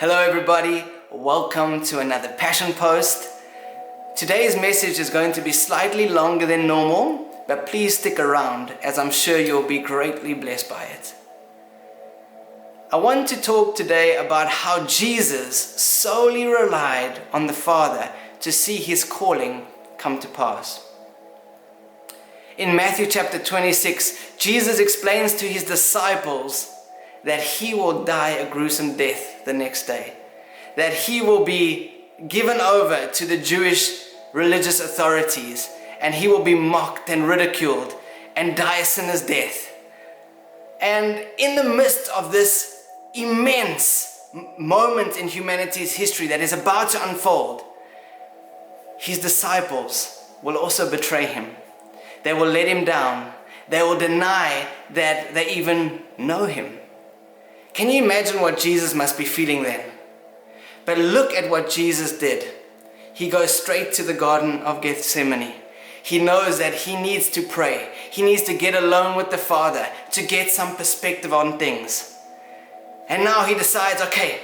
Hello everybody, welcome to another Passion Post. Today's message is going to be slightly longer than normal, but please stick around as I'm sure you'll be greatly blessed by it. I want to talk today about how Jesus solely relied on the Father to see his calling come to pass. In Matthew chapter 26, Jesus explains to his disciples that he will die a gruesome death the next day, that he will be given over to the Jewish religious authorities, and he will be mocked and ridiculed and die a sinner's death. And in the midst of this immense moment in humanity's history that is about to unfold, his disciples will also betray him. They will let him down. They will deny that they even know him. Can you imagine what Jesus must be feeling then? But look at what Jesus did. He goes straight to the Garden of Gethsemane. He knows that he needs to pray. He needs to get alone with the Father to get some perspective on things. And now he decides, okay,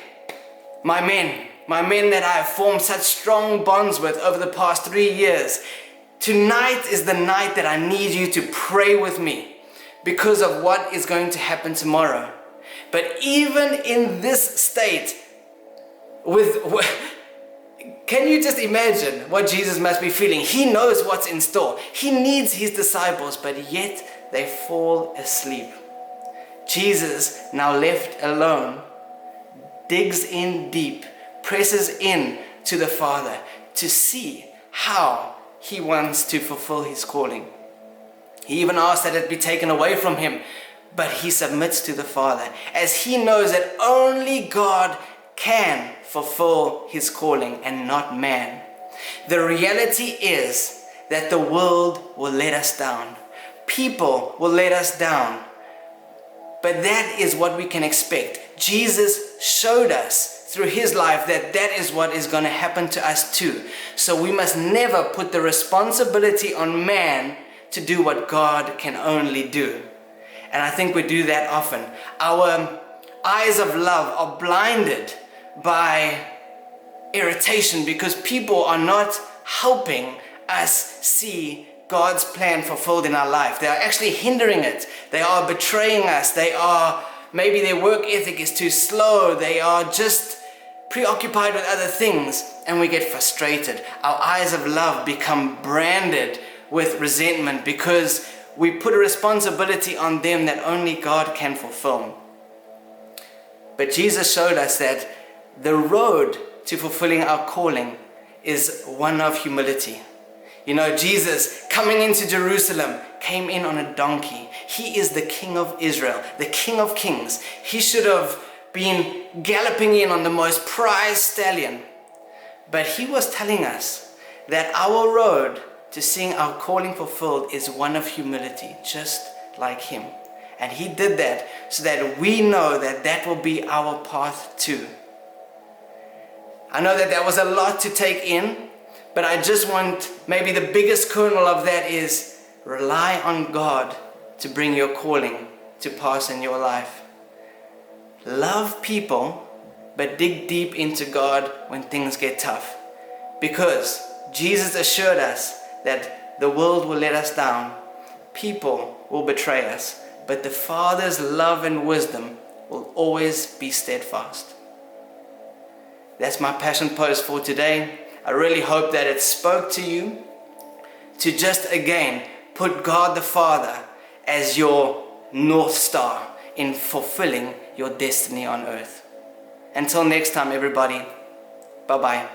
my men that I have formed such strong bonds with over the past 3 years, tonight is the night that I need you to pray with me because of what is going to happen tomorrow. But even in this state, can you just imagine what Jesus must be feeling? He knows what's in store. He needs his disciples, but yet they fall asleep. Jesus, now left alone, digs in deep, presses in to the Father to see how he wants to fulfill his calling. He even asks that it be taken away from him, but he submits to the Father as he knows that only God can fulfill his calling and not man. The reality is that the world will let us down. People will let us down. But that is what we can expect. Jesus showed us through his life that that is what is going to happen to us too. So we must never put the responsibility on man to do what God can only do. And I think we do that often. Our eyes of love are blinded by irritation because people are not helping us see God's plan fulfilled in our life. They are actually hindering it. They are betraying us. Maybe their work ethic is too slow. They are just preoccupied with other things, and we get frustrated. Our eyes of love become branded with resentment because we put a responsibility on them that only God can fulfill. But Jesus showed us that the road to fulfilling our calling is one of humility. You know, Jesus coming into Jerusalem came in on a donkey. He is the King of Israel, the King of Kings. He should have been galloping in on the most prized stallion. But he was telling us that our road to seeing our calling fulfilled is one of humility, just like him. And he did that so that we know that that will be our path too. I know that was a lot to take in, but I just want, maybe the biggest kernel of that is rely on God to bring your calling to pass in your life. Love people, but dig deep into God when things get tough. Because Jesus assured us that the world will let us down, people will betray us, but the Father's love and wisdom will always be steadfast. That's my passion post for today. I really hope that it spoke to you to just again put God the Father as your North Star in fulfilling your destiny on earth. Until next time, everybody, bye-bye.